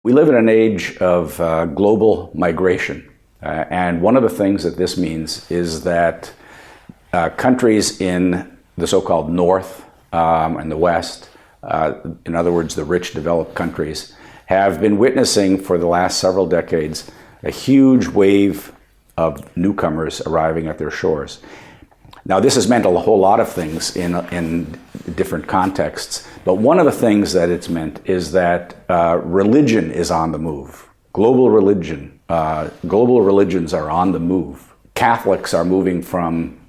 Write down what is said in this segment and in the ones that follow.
We live in an age of global migration. And one of the things that this means is that countries in the so-called North and the West, in other words, the rich developed countries, have been witnessing for the last several decades a huge wave of newcomers arriving at their shores. Now, this has meant a whole lot of things in different contexts, but one of the things that it's meant is that religion is on the move. Global religions are on the move. Catholics are moving from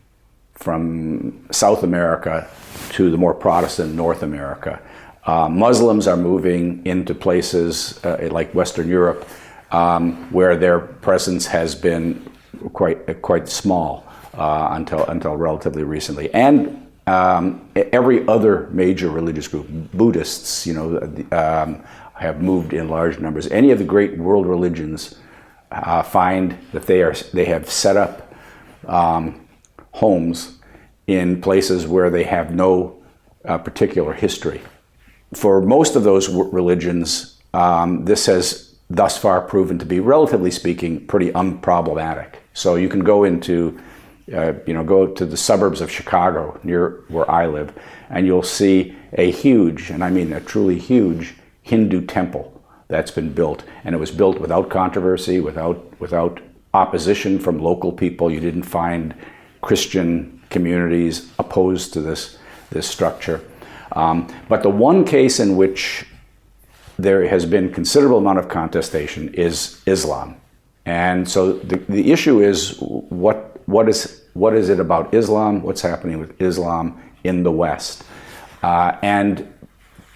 South America to the more Protestant North America. Muslims are moving into places like Western Europe, where their presence has been quite small until relatively recently. And every other major religious group, Buddhists, have moved in large numbers. Any of the great world religions find that they have set up homes in places where they have no particular history. For most of those religions, this has thus far proven to be, relatively speaking, pretty unproblematic. So you can go into, go to the suburbs of Chicago, near where I live, and you'll see a huge, and I mean a truly huge, Hindu temple that's been built. And it was built without controversy, without opposition from local people. You didn't find Christian communities opposed to this structure. But the one case in which there has been considerable amount of contestation is Islam. And so the issue is what is it about Islam? What's happening with Islam in the West? And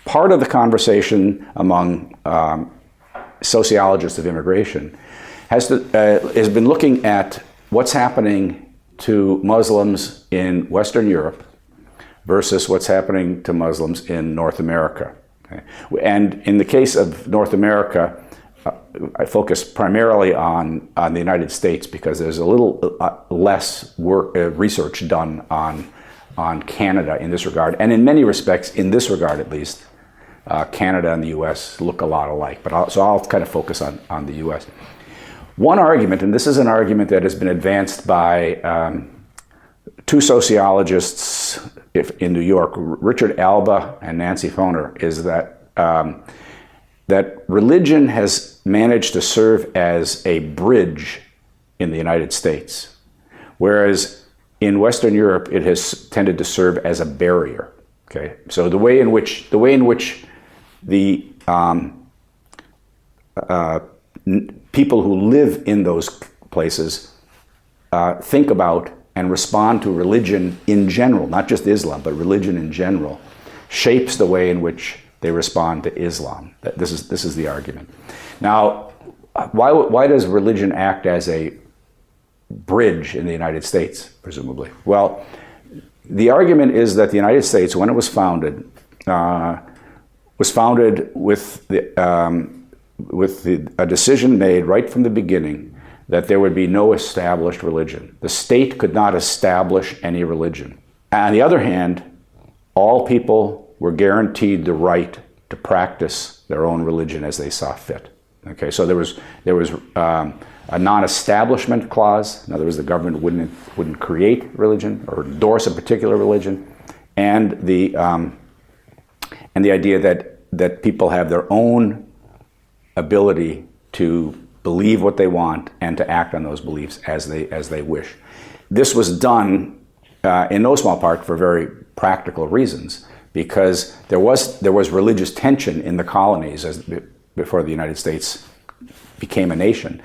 part of the conversation among sociologists of immigration has been looking at what's happening to Muslims in Western Europe versus what's happening to Muslims in North America. Okay? And in the case of North America, I focus primarily on the United States because there's a little less research done on Canada in this regard. And in many respects, in this regard at least, Canada and the US look a lot alike. So I'll kind of focus on the US. One argument, and this is an argument that has been advanced by two sociologists in New York, Richard Alba and Nancy Foner, is that religion has managed to serve as a bridge in the United States, whereas in Western Europe it has tended to serve as a barrier. Okay, so the way in which the people who live in those places think about and respond to religion in general, not just Islam, but religion in general, shapes the way in which they respond to Islam. This is the argument. Now, why does religion act as a bridge in the United States, presumably? Well, the argument is that the United States, when it was founded with a decision made right from the beginning that there would be no established religion. The state could not establish any religion. On the other hand, all people were guaranteed the right to practice their own religion as they saw fit. Okay, so there was a non-establishment clause. In other words, the government wouldn't create religion or endorse a particular religion, and the idea that people have their own ability to believe what they want and to act on those beliefs as they wish. This was done in no small part for very practical reasons, because there was religious tension in the colonies before the United States became a nation.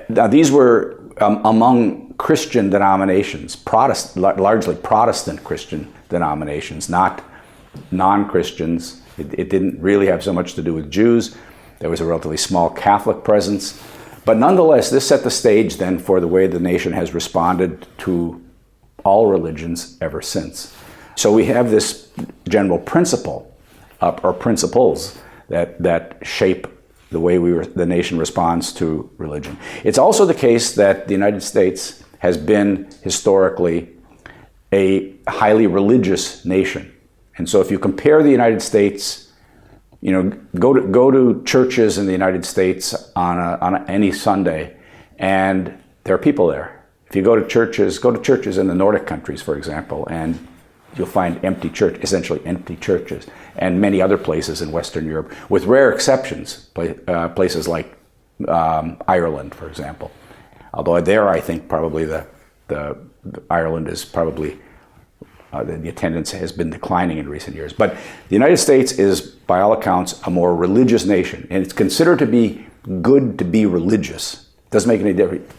Now, these were among Christian denominations, largely Protestant Christian denominations, not non-Christians. It didn't really have so much to do with Jews. There was a relatively small Catholic presence. But nonetheless, this set the stage then for the way the nation has responded to all religions ever since. So we have this general principle, or principles, that shape the way the nation responds to religion. It's also the case that the United States has been historically a highly religious nation. And so if you compare the United States go to churches in the United States on any Sunday, and there are people there. If you go to churches in the Nordic countries, for example, and you'll find essentially empty churches, and many other places in Western Europe, with rare exceptions, places like Ireland, for example. Although there, I think probably the Ireland is probably the attendance has been declining in recent years. But the United States is, by all accounts, a more religious nation, and it's considered to be good to be religious. It doesn't make any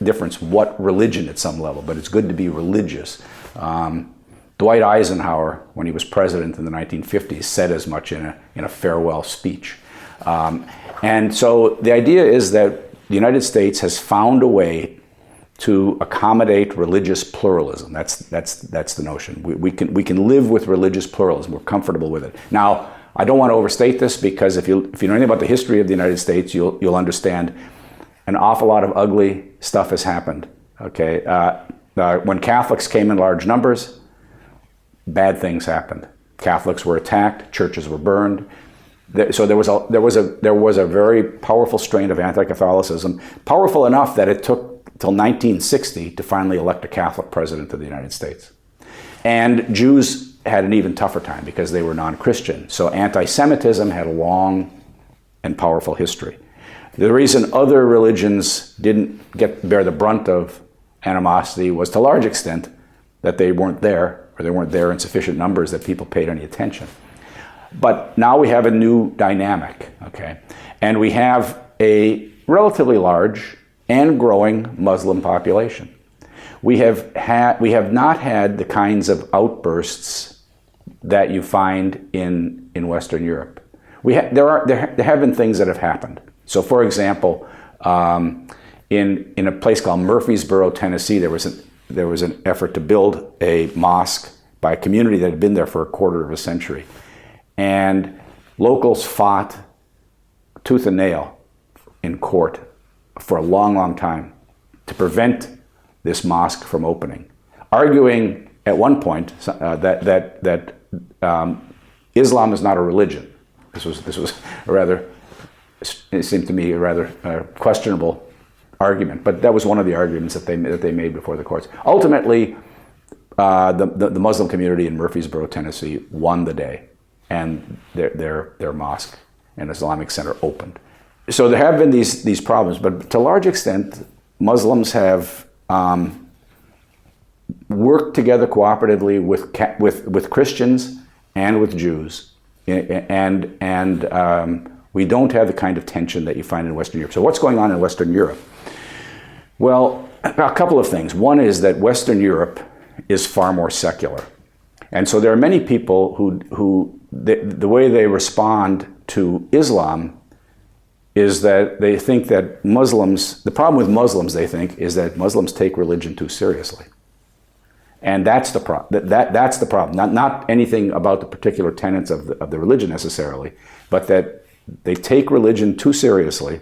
difference what religion at some level, but it's good to be religious. Dwight Eisenhower, when he was president in the 1950s, said as much in a farewell speech. And so the idea is that the United States has found a way to accommodate religious pluralism. That's the notion. We can live with religious pluralism. We're comfortable with it. Now, I don't want to overstate this, because if you know anything about the history of the United States, you'll understand an awful lot of ugly stuff has happened. Okay, when Catholics came in large numbers, bad things happened. Catholics were attacked, churches were burned. So there was a very powerful strain of anti-Catholicism, powerful enough that it took till 1960 to finally elect a Catholic president of the United States. And Jews had an even tougher time because they were non-Christian. So anti-Semitism had a long and powerful history. The reason other religions didn't bear the brunt of animosity was, to a large extent, that they weren't there, or they weren't there in sufficient numbers that people paid any attention. But now we have a new dynamic, okay? And we have a relatively large and growing Muslim population. We have not had the kinds of outbursts that you find in Western Europe. There have been things that have happened. So, for example, in a place called Murfreesboro, Tennessee, there was an effort to build a mosque by a community that had been there for a quarter of a century, and locals fought tooth and nail in court for a long, long time to prevent this mosque from opening, arguing at one point that Islam is not a religion. This was it seemed to me a rather questionable argument, but that was one of the arguments that they made before the courts. Ultimately, the Muslim community in Murfreesboro, Tennessee, won the day, and their mosque and Islamic center opened. So there have been these problems, but to a large extent, Muslims have worked together cooperatively with Christians and with Jews, and we don't have the kind of tension that you find in Western Europe. So what's going on in Western Europe? Well, a couple of things. One is that Western Europe is far more secular, and so there are many people who the way they respond to Islam is that they think that the problem with Muslims, they think, is that Muslims take religion too seriously. And that's the problem. That's the problem. Not anything about the particular tenets of the religion necessarily, but that they take religion too seriously.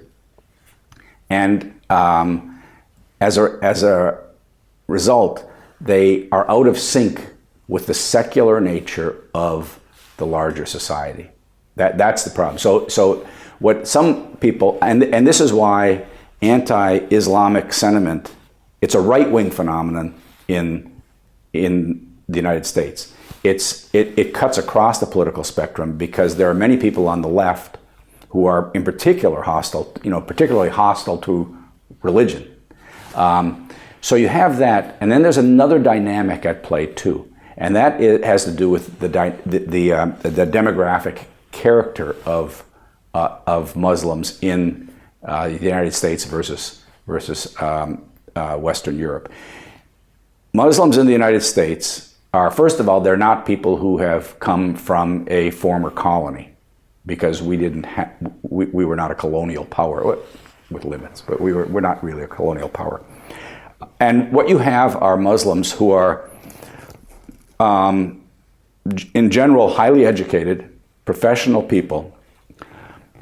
And as a result, they are out of sync with the secular nature of the larger society. That's the problem. So what some people, and this is why anti-Islamic sentiment, it's a right-wing phenomenon in the United States. It cuts across the political spectrum because there are many people on the left who are in particular particularly hostile to religion. So you have that, and then there's another dynamic at play too, and that has to do with the demographic character of Muslims in the United States versus Western Europe. Muslims in the United States are, first of all, they're not people who have come from a former colony, because we were not a colonial power, with limits, but we're not really a colonial power. And what you have are Muslims who are, in general, highly educated, professional people.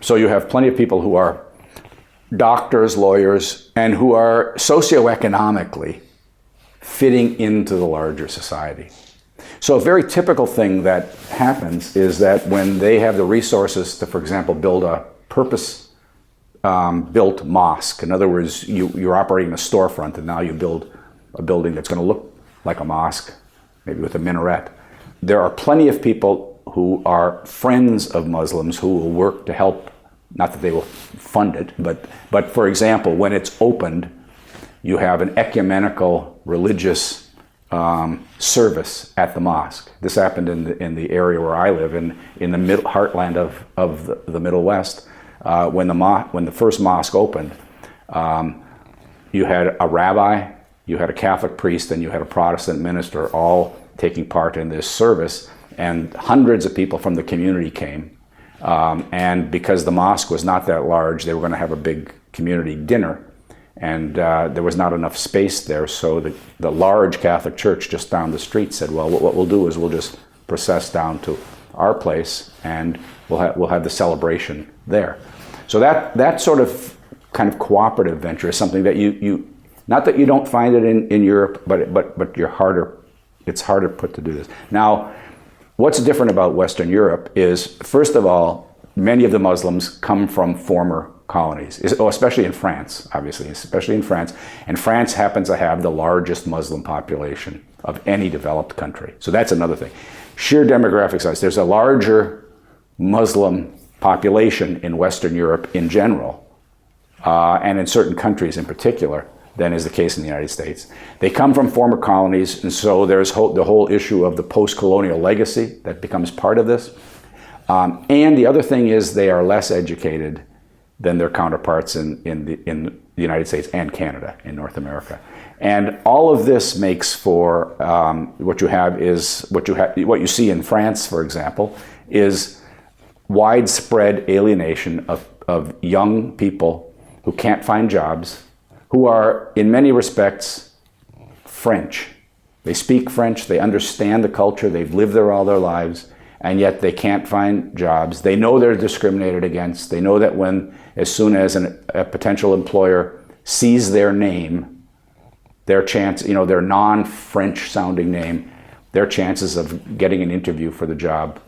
So you have plenty of people who are doctors, lawyers, and who are socioeconomically fitting into the larger society. So a very typical thing that happens is that when they have the resources to, for example, build a purpose-built mosque, in other words, you're operating a storefront and now you build a building that's going to look like a mosque, maybe with a minaret. There are plenty of people who are friends of Muslims who will work to help, not that they will fund it, but for example, when it's opened, you have an ecumenical religious service at the mosque. This happened in the area where I live, in the heartland of the Middle West. When the first mosque opened, you had a rabbi, you had a Catholic priest, and you had a Protestant minister all taking part in this service, and hundreds of people from the community came. And because the mosque was not that large, they were going to have a big community dinner. And there was not enough space there, so the large Catholic church just down the street said, well, what we'll do is we'll just process down to our place and we'll have the celebration there. So that sort of kind of cooperative venture is something that you not that you don't find it in Europe, but it's harder put to do this. Now, what's different about Western Europe is, first of all, many of the Muslims come from former colonies, especially in France, obviously, especially in France. And France happens to have the largest Muslim population of any developed country. So that's another thing. Sheer demographic size. There's a larger Muslim population in Western Europe in general, and in certain countries in particular, than is the case in the United States. They come from former colonies, and so there's the whole issue of the post-colonial legacy that becomes part of this. And the other thing is they are less educated than their counterparts in the United States and Canada, in North America. And all of this makes for what you see in France, for example, is widespread alienation of young people who can't find jobs, who are in many respects French. They speak French, they understand the culture, they've lived there all their lives, and yet they can't find jobs. They know they're discriminated against. They know that as soon as a potential employer sees their name, their non-French sounding name, their chances of getting an interview for the job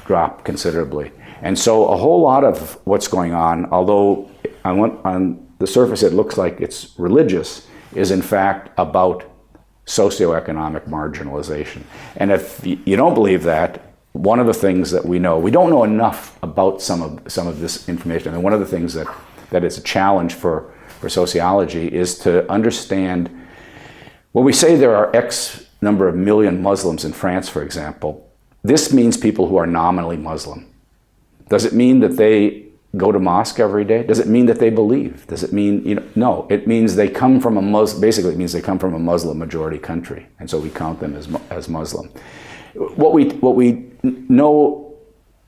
drop considerably. And so a whole lot of what's going on, although on the surface it looks like it's religious, is in fact about socioeconomic marginalization. And if you don't believe that, one of the things that we don't know enough about some of this information, and one of the things that is a challenge for sociology is to understand, when we say there are X number of million Muslims in France, for example, this means people who are nominally Muslim. Does it mean that they go to mosque every day? Does it mean that they believe? Does it mean, no, it means they come from basically it means they come from a Muslim majority country, and so we count them as Muslim. What we know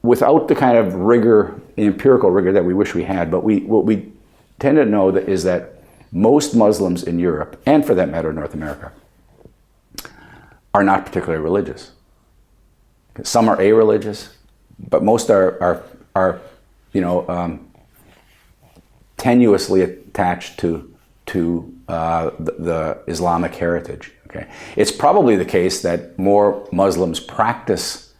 without the kind of rigor, empirical rigor that we wish we had, but what we tend to know is that most Muslims in Europe, and for that matter North America, are not particularly religious. Some are a-religious, but most are tenuously attached to the Islamic heritage. Okay. It's probably the case that more Muslims practice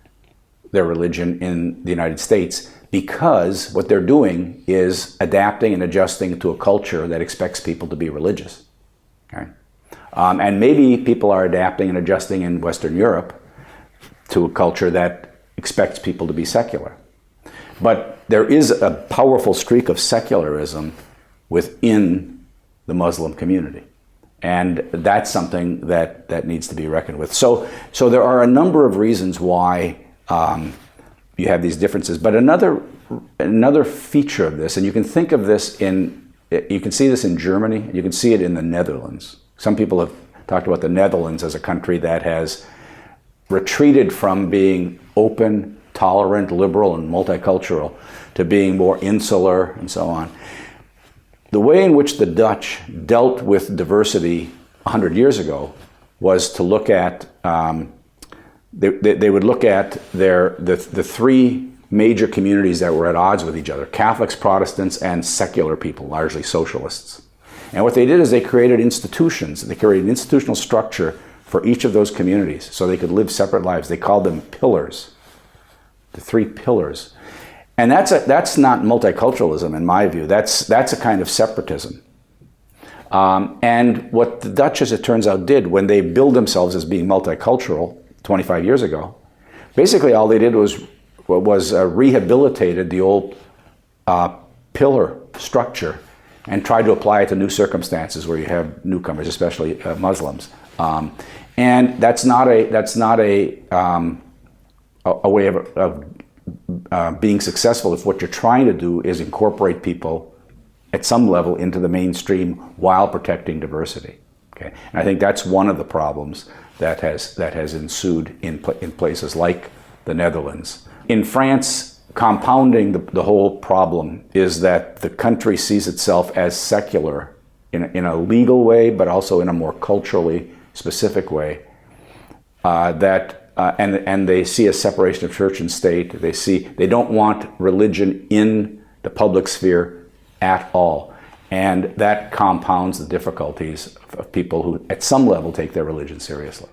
their religion in the United States because what they're doing is adapting and adjusting to a culture that expects people to be religious. Okay. And maybe people are adapting and adjusting in Western Europe to a culture that expects people to be secular. But there is a powerful streak of secularism within the Muslim community. And that's something that needs to be reckoned with. So there are a number of reasons why you have these differences. But another feature of this, and you can think of this you can see this in Germany, you can see it in the Netherlands. Some people have talked about the Netherlands as a country that has retreated from being open, tolerant, liberal, and multicultural to being more insular and so on. The way in which the Dutch dealt with diversity 100 years ago was to look at, they would look at the three major communities that were at odds with each other: Catholics, Protestants, and secular people, largely socialists. And what they did is they created institutions. They created an institutional structure for each of those communities so they could live separate lives. They called them pillars, the 3 pillars. And that's not multiculturalism in my view. That's a kind of separatism. And what the Dutch, as it turns out, did when they billed themselves as being multicultural 25 years ago, basically all they did was rehabilitated the old pillar structure and tried to apply it to new circumstances where you have newcomers, especially Muslims. And that's not a way of being successful if what you're trying to do is incorporate people at some level into the mainstream while protecting diversity. Okay, and I think that's one of the problems that has ensued in places like the Netherlands. In France, compounding the whole problem is that the country sees itself as secular in a legal way, but also in a more culturally specific way. And they see a separation of church and state. They don't want religion in the public sphere at all. And that compounds the difficulties of people who, at some level, take their religion seriously.